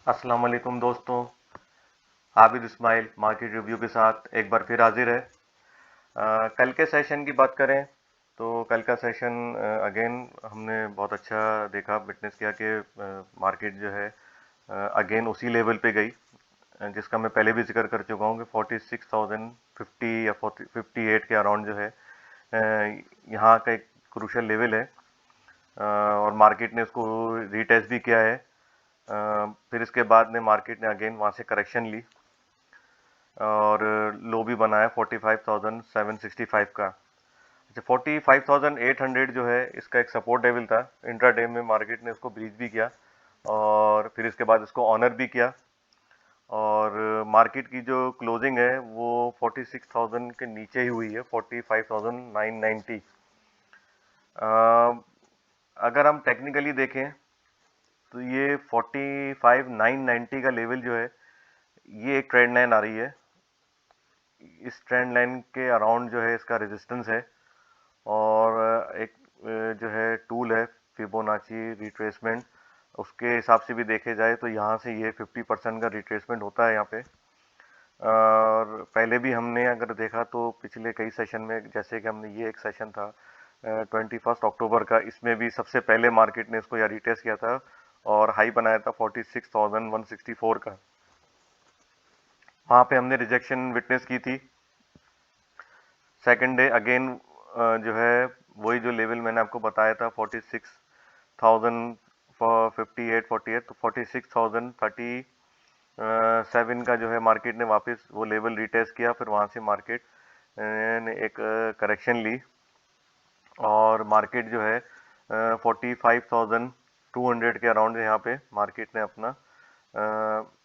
अस्सलाम वालेकुम दोस्तों। आबिद इस्माइल मार्केट रिव्यू के साथ एक बार फिर हाजिर है। कल के सेशन की बात करें तो कल का सेशन अगेन हमने बहुत अच्छा देखा, विटनेस किया कि मार्केट जो है अगेन उसी लेवल पे गई, जिसका मैं पहले भी जिक्र कर चुका हूँ कि 46,050 या 58 के अराउंड जो है यहाँ का एक क्रूशल लेवल है। और मार्केट ने उसको रीटेस्ट भी किया है। फिर इसके बाद में मार्केट ने अगेन वहाँ से करेक्शन ली और लो भी बनाया 45,765 का। अच्छा, 45,800 जो है इसका एक सपोर्ट लेवल था। इंट्राडे में मार्केट ने इसको ब्रीच भी किया और फिर इसके बाद इसको ऑनर भी किया। और मार्केट की जो क्लोजिंग है वो 46,000 के नीचे ही हुई है, 45,990। अगर हम टेक्निकली देखें तो ये 45,990 का लेवल जो है ये एक ट्रेंड लाइन आ रही है। इस ट्रेंड लाइन के अराउंड जो है इसका रेजिस्टेंस है। और एक जो है टूल है फिबोनाची रिट्रेसमेंट, उसके हिसाब से भी देखे जाए तो यहाँ से ये 50% का रिट्रेसमेंट होता है यहाँ पे। और पहले भी हमने अगर देखा तो पिछले कई सेशन में, जैसे कि हमने ये एक सेशन था 21 अक्टूबर का, इसमें भी सबसे पहले मार्केट ने इसको या रिटेस्ट किया था और हाई बनाया था 46,164 का। वहाँ पे हमने रिजेक्शन विटनेस की थी। सेकेंड डे अगेन जो है वही जो लेवल मैंने आपको बताया था 46,000 58 तो 46,037 का जो है मार्केट ने वापस वो लेवल रिटेस्ट किया। फिर वहाँ से मार्केट ने एक करेक्शन ली और मार्केट जो है 45,200 के अराउंड यहाँ पे मार्केट ने अपना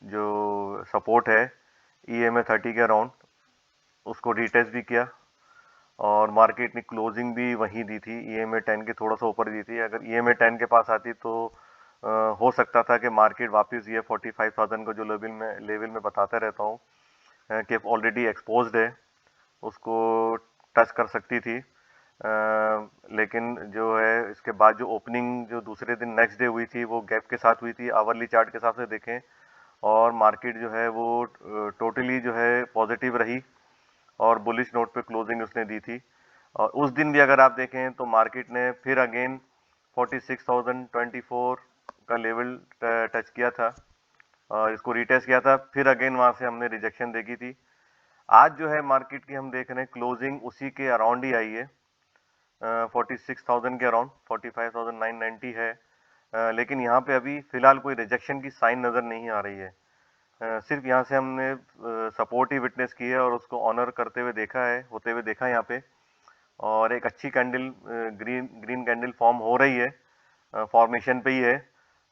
जो सपोर्ट है EMA 30 के अराउंड उसको रिटेस्ट भी किया। और मार्केट ने क्लोजिंग भी वहीं दी थी, EMA 10 के थोड़ा सा ऊपर दी थी। अगर EMA 10 के पास आती तो हो सकता था कि मार्केट वापस ये 45,000 को जो लेवल में बताता रहता हूँ कि ऑलरेडी एक्सपोज्ड है, उसको टच कर सकती थी। लेकिन जो है इसके बाद जो ओपनिंग जो दूसरे दिन नेक्स्ट डे हुई थी वो गैप के साथ हुई थी। आवरली चार्ट के हिसाब से देखें और मार्केट जो है वो टोटली जो है पॉजिटिव रही और बुलिश नोट पे क्लोजिंग उसने दी थी। और उस दिन भी अगर आप देखें तो मार्केट ने फिर अगेन 46,024 का लेवल टच किया था और इसको रिटेस्ट किया था। फिर अगेन वहां से हमने रिजेक्शन देखी थी। आज जो है मार्केट की हम देख रहे हैं क्लोजिंग उसी के अराउंड ही आई है, 46,000 के अराउंड 45,990 है। लेकिन यहाँ पे अभी फिलहाल कोई रिजेक्शन की साइन नज़र नहीं आ रही है। सिर्फ यहाँ से हमने सपोर्ट ही विटनेस की है और उसको ऑनर करते हुए देखा है, होते हुए देखा है यहाँ पे। और एक अच्छी candle green green candle form हो रही है, फॉर्मेशन पे ही है।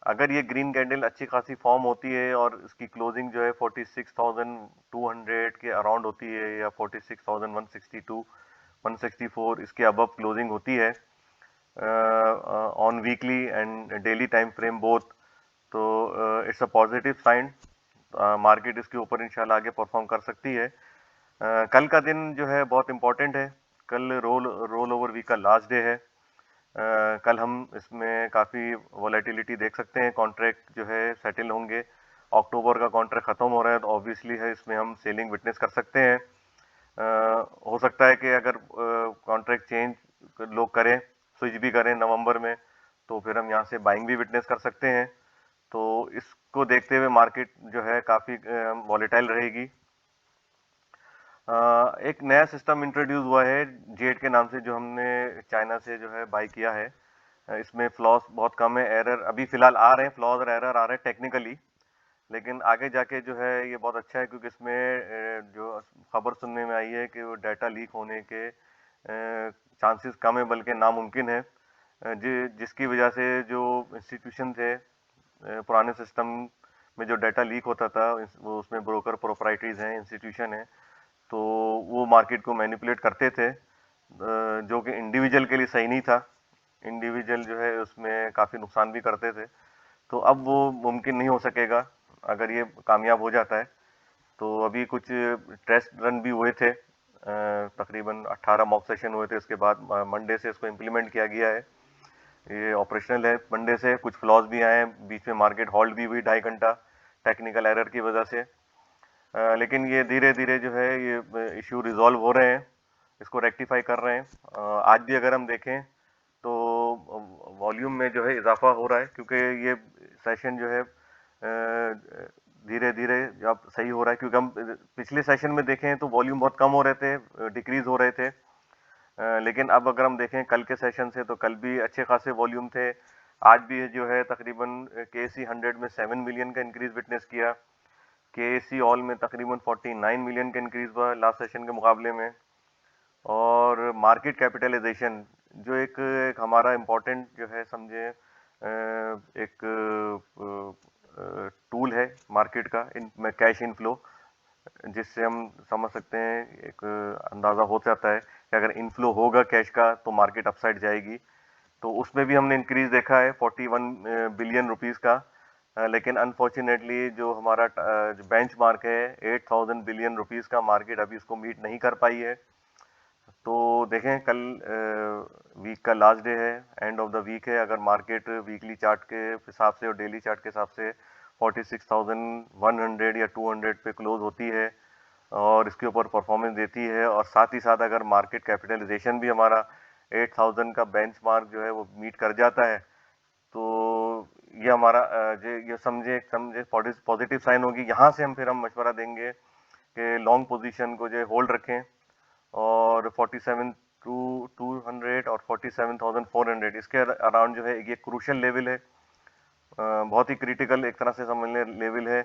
अगर ये ग्रीन कैंडल अच्छी खासी फॉर्म होती है और इसकी क्लोजिंग जो है 46,200 के अराउंड होती है या 46,162 164 इसके अबव क्लोजिंग होती है on weekly and daily time frame both, तो it's a positive sign. Market इसके ऊपर इंशाल्लाह आगे परफॉर्म कर सकती है। कल का दिन जो है बहुत इंपॉर्टेंट है। कल रोल ओवर वीक का लास्ट डे है। कल हम इसमें काफ़ी वॉलेटिलिटी देख सकते हैं, कॉन्ट्रैक्ट जो है सेटल होंगे। अक्टूबर का कॉन्ट्रैक्ट ख़त्म हो रहा है तो ऑब्वियसली है इसमें हम सेलिंग विटनेस कर सकते हैं। हो सकता है कि अगर कॉन्ट्रैक्ट चेंज लोग करें, स्विच भी करें नवंबर में, तो फिर हम यहाँ से बाइंग भी विटनेस कर सकते हैं। तो इसको देखते हुए मार्केट जो है काफ़ी वॉलेटाइल रहेगी। एक नया सिस्टम इंट्रोड्यूस हुआ है जेड के नाम से, जो हमने चाइना से जो है बाई किया है। इसमें फ्लॉस बहुत कम है, एरर अभी फिलहाल आ रहे हैं, फ्लॉज और एरर आ रहे हैं टेक्निकली। लेकिन आगे जाके जो है ये बहुत अच्छा है क्योंकि इसमें जो खबर सुनने में आई है कि वो डाटा लीक होने के चांसेस कम है, बल्कि नामुमकिन है। जिसकी वजह से जो इंस्टीट्यूशन थे पुराने सिस्टम में जो डाटा लीक होता था वो उसमें ब्रोकर प्रोपराइटरीज हैं, इंस्टीट्यूशन है, तो वो मार्केट को मैनिपुलेट करते थे, जो कि इंडिविजुअल के लिए सही नहीं था। इंडिविजुअल जो है उसमें काफ़ी नुकसान भी करते थे। तो अब वो मुमकिन नहीं हो सकेगा अगर ये कामयाब हो जाता है। तो अभी कुछ टेस्ट रन भी हुए थे, तकरीबन 18 मॉक सेशन हुए थे। उसके बाद मंडे से इसको इम्प्लीमेंट किया गया है, ये ऑपरेशनल है मंडे से। कुछ फ्लॉज भी आए हैं, बीच में मार्केट होल्ड भी हुई 2.5 घंटा, टेक्निकल एरर की वजह से। लेकिन ये धीरे धीरे जो है ये इशू रिजॉल्व हो रहे हैं, इसको रेक्टिफाई कर रहे हैं। आज भी अगर हम देखें तो वॉल्यूम में जो है इजाफा हो रहा है, क्योंकि ये सेशन जो है धीरे धीरे अब सही हो रहा है, क्योंकि हम पिछले सेशन में देखें तो वॉल्यूम बहुत कम हो रहे थे, डिक्रीज हो रहे थे। लेकिन अब अगर हम देखें कल के सेशन से, तो कल भी अच्छे खासे वॉल्यूम थे। आज भी जो है तकरीबन KSE 100 में 7 मिलियन का इंक्रीज विटनेस किया। KSE ऑल में तकरीबन 49 मिलियन का इंक्रीज हुआ लास्ट सेशन के मुकाबले में। और मार्केट कैपिटलाइजेशन जो एक हमारा इम्पोर्टेंट जो है समझे एक टूल है मार्केट का, इन कैश इनफ्लो, जिससे हम समझ सकते हैं, एक अंदाज़ा हो जाता है कि अगर इनफ्लो होगा कैश का तो मार्केट अपसाइड जाएगी। तो उसमें भी हमने इंक्रीज देखा है 41 बिलियन रुपीस का। लेकिन अनफॉर्चुनेटली जो हमारा जो बेंच मार्क है 8000 बिलियन रुपीस का, मार्केट अभी इसको मीट नहीं कर पाई है। तो देखें कल वीक का लास्ट डे है, एंड ऑफ द वीक है। अगर मार्केट वीकली चार्ट के हिसाब से और डेली चार्ट के हिसाब से 46,100 या 200 पे क्लोज होती है और इसके ऊपर परफॉर्मेंस देती है, और साथ ही साथ अगर मार्केट कैपिटलाइजेशन भी हमारा 8000 का बेंचमार्क जो है वो मीट कर जाता है, तो ये हमारा ये समझे समझे पॉजिटिव साइन होगी। यहाँ से फिर हम मशवरा देंगे कि लॉन्ग पोजीशन को जो है होल्ड रखें, और 47 टू 200 और 47,400 इसके अराउंड जो है ये क्रूशल लेवल है, बहुत ही क्रिटिकल एक तरह से समझ ले लेवल है।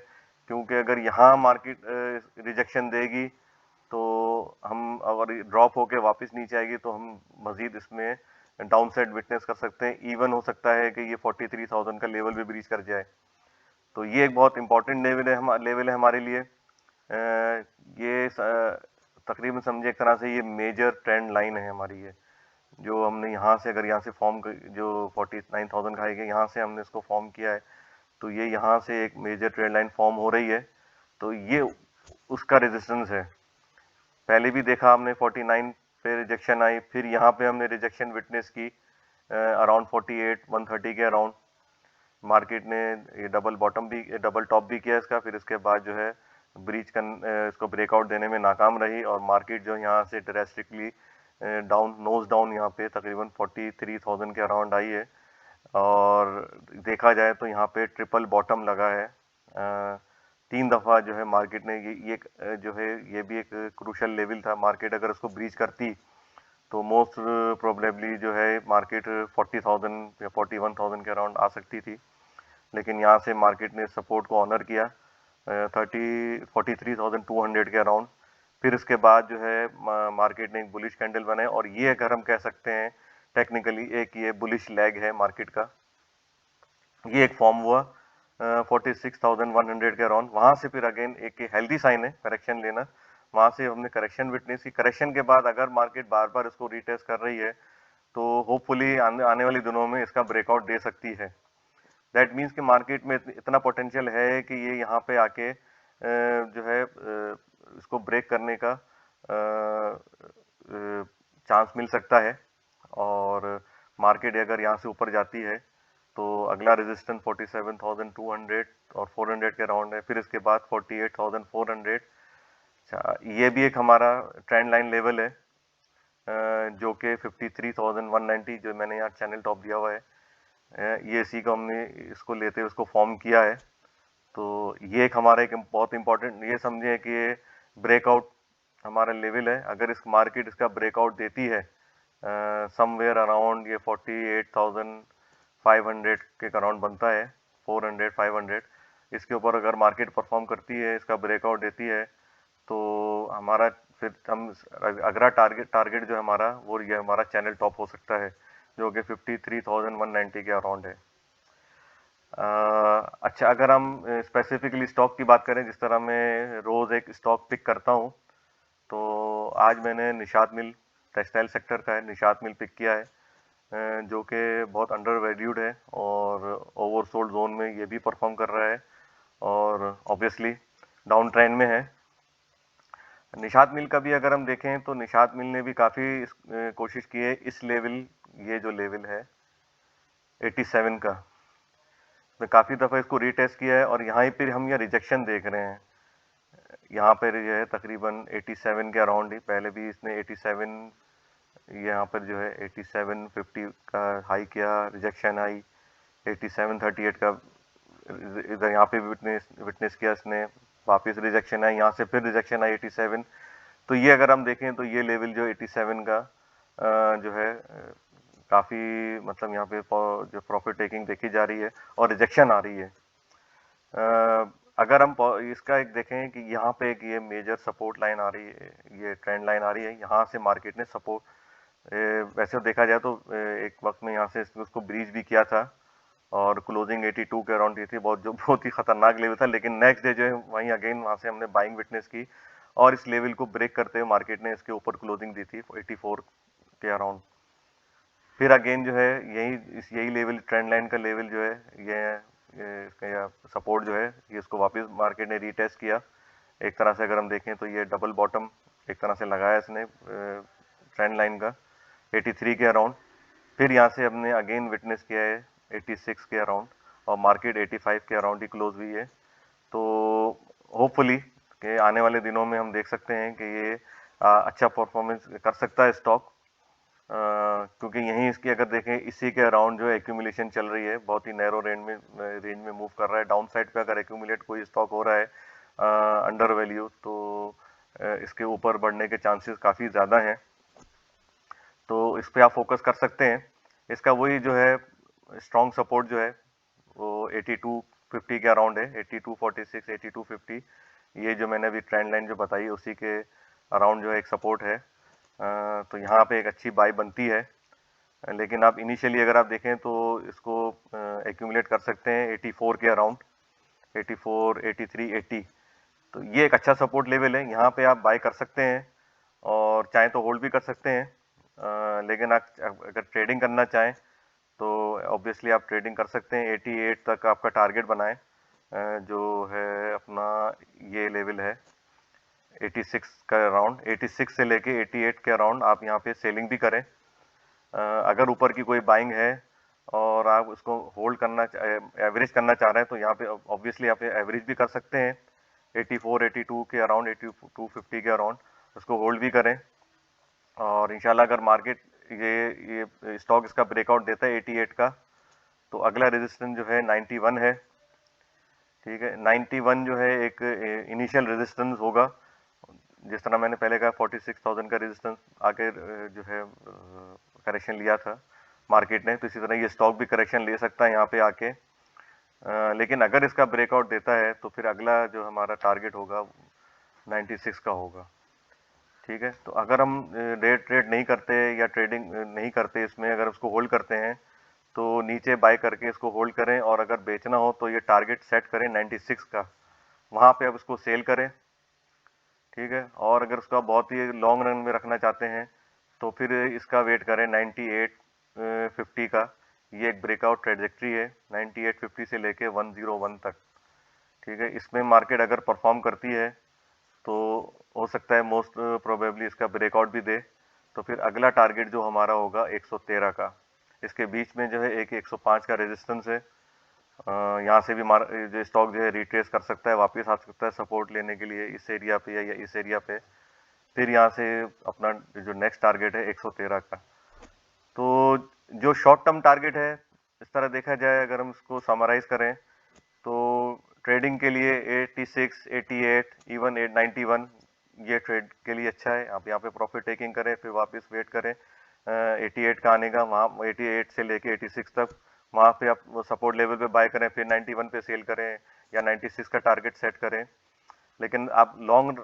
क्योंकि अगर यहाँ मार्केट रिजेक्शन देगी तो हम, अगर ड्रॉप होके वापस नीचे आएगी तो हम मजीद इसमें डाउन साइड विटनेस कर सकते हैं। इवन हो सकता है कि ये 43,000 का लेवल भी ब्रीच कर जाए। तो ये एक बहुत इंपॉर्टेंट लेवल है हमारे लिए। ये तकरीबन समझे एक तरह से ये मेजर ट्रेंड लाइन है हमारी, ये जो हमने यहाँ से, अगर यहाँ से फॉर्म जो 49,000 का है, यहाँ से हमने इसको फॉर्म किया है, तो ये यहाँ से एक मेजर ट्रेंड लाइन फॉर्म हो रही है। तो ये उसका रेजिस्टेंस है। पहले भी देखा हमने 49 पे रिजेक्शन आई, फिर यहाँ पे हमने रिजेक्शन विटनेस की अराउंड 48,130 के अराउंड। मार्केट ने ये डबल टॉप भी किया इसका, फिर इसके बाद जो है इसको ब्रेकआउट देने में नाकाम रही, और मार्केट जो यहाँ से ड्रेस्टिकली नोज डाउन यहाँ पे तकरीबन 43,000 के अराउंड आई है। और देखा जाए तो यहाँ पे ट्रिपल बॉटम लगा है 3 दफ़ा जो है मार्केट ने ये जो है ये भी एक क्रूशल लेवल था। मार्केट अगर उसको ब्रीच करती तो मोस्ट प्रोबेबली जो है मार्केट 40,000 या 41,000 के अराउंड आ सकती थी। लेकिन यहाँ से मार्केट ने सपोर्ट को ऑनर किया 43,200 के अराउंड। फिर इसके बाद जो है मार्केट ने एक बुलिश कैंडल बनाए, और ये अगर हम कह सकते हैं टेक्निकली एक ये बुलिश लैग है मार्केट का। ये एक फॉर्म हुआ 46,100 के अराउंड। वहाँ से फिर अगेन एक हेल्दी साइन है करेक्शन लेना, वहाँ से हमने करेक्शन विटनेस की। करेक्शन के बाद अगर मार्केट बार बार इसको रीटेस्ट कर रही है तो होपफुली आने वाले दिनों में इसका ब्रेकआउट दे सकती है। दैट मीन्स कि मार्केट में इतना पोटेंशियल है कि ये यहाँ पे आके जो है इसको ब्रेक करने का चांस मिल सकता है। और मार्केट अगर यहाँ से ऊपर जाती है तो अगला रेजिस्टेंस 47,200 और 400 के अराउंड है, फिर इसके बाद 48,400। अच्छा, ये भी एक हमारा ट्रेंड लाइन लेवल है जो कि 53,190 जो मैंने यहाँ चैनल टॉप दिया हुआ है, ये इसी को हमने इसको लेते हुए उसको फॉर्म किया है। तो ये एक हमारा एक बहुत इंपॉर्टेंट, ये समझे कि ये ब्रेकआउट हमारा लेवल है। अगर इस मार्केट इसका ब्रेकआउट देती है समवेयर अराउंड ये 48,500 के अराउंड बनता है, 400 500, इसके ऊपर अगर मार्केट परफॉर्म करती है, इसका ब्रेकआउट देती है, तो हमारा फिर हम अगला टारगेट जो है हमारा वो ये हमारा चैनल टॉप हो सकता है, जो कि 53,190 के अराउंड है। अच्छा, अगर हम स्पेसिफिकली स्टॉक की बात करें, जिस तरह मैं रोज़ एक स्टॉक पिक करता हूँ, तो आज मैंने निशात मिल, टेक्सटाइल सेक्टर का है, निशात मिल पिक किया है, जो कि बहुत अंडर वैल्यूड है और ओवरसोल्ड जोन में ये भी परफॉर्म कर रहा है, और ऑब्वियसली डाउन ट्रेंड में है। निशात मिल का भी अगर हम देखें तो निशात मिल ने भी काफ़ी कोशिश की है इस लेवल, ये जो लेवल है 87 का, इसमें काफ़ी दफ़ा इसको रीटेस्ट किया है और यहाँ पे हम ये रिजेक्शन देख रहे हैं। यहाँ पर जो है तकरीबन 87 के अराउंड ही, पहले भी इसने 87, यहाँ पर जो है 8750 का हाई किया, रिजेक्शन आई, 8738 का इधर यहाँ पे भी विटनेस किया इसने, वापस रिजेक्शन आई, यहाँ से फिर रिजेक्शन आई 87। तो ये अगर हम देखें तो ये लेवल जो 87 का जो है काफ़ी मतलब यहाँ पे जो प्रॉफिट टेकिंग देखी जा रही है और रिजेक्शन आ रही है। अगर हम इसका एक देखें कि यहाँ पे एक ये मेजर सपोर्ट लाइन आ रही है, ये ट्रेंड लाइन आ रही है, यहाँ से मार्केट ने सपोर्ट वैसे देखा जाए तो एक वक्त में यहाँ से उसको ब्रीच भी किया था और क्लोजिंग 82 के अराउंड थी, बहुत ही खतरनाक लेवल था। लेकिन नेक्स्ट डे जो है वहीं अगेन वहाँ से हमने बाइंग विटनेस की और इस लेवल को ब्रेक करते हुए मार्केट ने इसके ऊपर क्लोजिंग दी थी 84 के अराउंड। फिर अगेन जो है यही लेवल, ट्रेंड लाइन का लेवल जो है ये इसका सपोर्ट जो है ये इसको वापस मार्केट ने रीटेस्ट किया। एक तरह से अगर हम देखें तो ये डबल बॉटम एक तरह से लगाया इसने ट्रेंड लाइन का 83 के अराउंड। फिर यहाँ से हमने अगेन विटनेस किया है 86 के अराउंड और मार्केट 85 के अराउंड ही क्लोज हुई है। तो होपफुली कि आने वाले दिनों में हम देख सकते हैं कि ये अच्छा परफॉर्मेंस कर सकता है स्टॉक, क्योंकि यहीं इसकी अगर देखें इसी के अराउंड जो एक्यूमुलेशन चल रही है, बहुत ही नैरो रेंज में मूव कर रहा है। डाउन साइड पे अगर एक्यूमुलेट कोई स्टॉक हो रहा है अंडर वैल्यू, तो इसके ऊपर बढ़ने के चांसेस काफ़ी ज़्यादा हैं। तो इस पे आप फोकस कर सकते हैं। इसका वही जो है स्ट्रॉन्ग सपोर्ट जो है वो 8250 के अराउंड है, 8246, 8250। ये जो मैंने अभी ट्रेंड लाइन जो बताई उसी के अराउंड जो है एक सपोर्ट है। तो यहाँ पे एक अच्छी बाई बनती है। लेकिन आप इनिशियली अगर आप देखें तो इसको एक्यूमुलेट कर सकते हैं 84 के अराउंड, 84, 83, 80। तो ये एक अच्छा सपोर्ट लेवल है, यहाँ पे आप बाय कर सकते हैं और चाहे तो होल्ड भी कर सकते हैं। लेकिन आप अगर ट्रेडिंग करना चाहें तो ऑब्वियसली आप ट्रेडिंग कर सकते हैं। 88 तक आपका टारगेट बनाएं, जो है अपना ये लेवल है 86 का अराउंड, 86 से लेके 88 के अराउंड आप यहाँ पे सेलिंग भी करें। अगर ऊपर की कोई बाइंग है और आप उसको होल्ड करना एवरेज करना चाह रहे हैं तो यहाँ पे ऑब्वियसली आप एवरेज भी कर सकते हैं 84, 82 के अराउंड, 8250 के अराउंड उसको होल्ड भी करें। और इंशाल्लाह अगर मार्केट ये स्टॉक इसका ब्रेकआउट देता है 88 का, तो अगला रेजिस्टेंस जो है 91 है। ठीक है, 91 जो है एक इनिशियल रेजिस्टेंस होगा। जिस तरह मैंने पहले कहा 46,000 का रेजिस्टेंस आके जो है करेक्शन लिया था मार्केट ने, तो इसी तरह ये स्टॉक भी करेक्शन ले सकता है यहाँ पे आके। लेकिन अगर इसका ब्रेकआउट देता है तो फिर अगला जो हमारा टारगेट होगा 96 का होगा। ठीक है, तो अगर हम डे ट्रेड नहीं करते या ट्रेडिंग नहीं करते इसमें, अगर उसको होल्ड करते हैं तो नीचे बाय करके इसको होल्ड करें और अगर बेचना हो तो ये टारगेट सेट करें 96 का, वहाँ पे आप इसको सेल करें। ठीक है, और अगर उसका बहुत ही लॉन्ग रन में रखना चाहते हैं तो फिर इसका वेट करें 9850 का। ये एक ब्रेकआउट ट्रेजेक्ट्री है 9850 से लेके 101 तक। ठीक है, इसमें मार्केट अगर परफॉर्म करती है तो हो सकता है मोस्ट प्रोबेबली इसका ब्रेकआउट भी दे, तो फिर अगला टारगेट जो हमारा होगा 113 का। इसके बीच में जो है एक 105 का रेजिस्टेंस है, यहाँ से भी जो स्टॉक जो है रिट्रेस कर सकता है, वापस आ सकता है सपोर्ट लेने के लिए इस एरिया पे या इस एरिया पे। फिर यहाँ से अपना जो नेक्स्ट टारगेट है 113 का। तो जो शॉर्ट टर्म टारगेट है, इस तरह देखा जाए अगर हम इसको समराइज करें तो ट्रेडिंग के लिए 86, 88, इवन 91 ये ट्रेड के लिए अच्छा है। आप यहाँ पे प्रॉफिट टेकिंग करें, फिर वापस वेट करें 88 का आने का, वहाँ 88 से लेके 86 तक वहाँ पे आप वो सपोर्ट लेवल पे बाय करें, फिर 91 पे सेल करें या 96 का टारगेट सेट करें। लेकिन आप लॉन्ग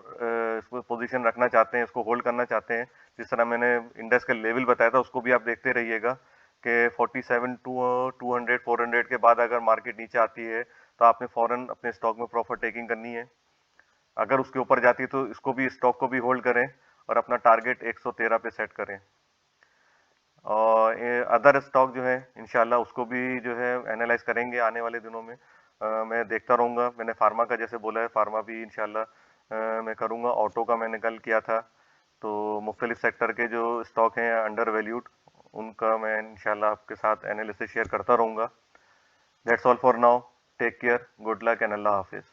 पोजीशन रखना चाहते हैं, इसको होल्ड करना चाहते हैं, जिस तरह मैंने इंडेक्स का लेवल बताया था उसको भी आप देखते रहिएगा कि 47 200 400 के बाद अगर मार्केट नीचे आती है तो आपने फौरन अपने स्टॉक में प्रॉफिट टेकिंग करनी है। अगर उसके ऊपर जाती है तो इसको भी, स्टॉक को भी होल्ड करें और अपना टारगेट 113 पे सेट करें। और अदर स्टॉक जो है इंशाल्लाह उसको भी जो है एनालाइज करेंगे आने वाले दिनों में। मैं देखता रहूँगा। मैंने फार्मा का जैसे बोला है, फार्मा भी इंशाल्लाह मैं करूँगा। ऑटो का मैंने कल किया था। तो मुख्तलिफ सेक्टर के जो स्टॉक हैं अंडर वैल्यूड, उनका मैं इंशाल्लाह आपके साथ एनालिसिस शेयर करता रहूँगा। That's all for now, take care, good luck and अल्लाह हाफिज़।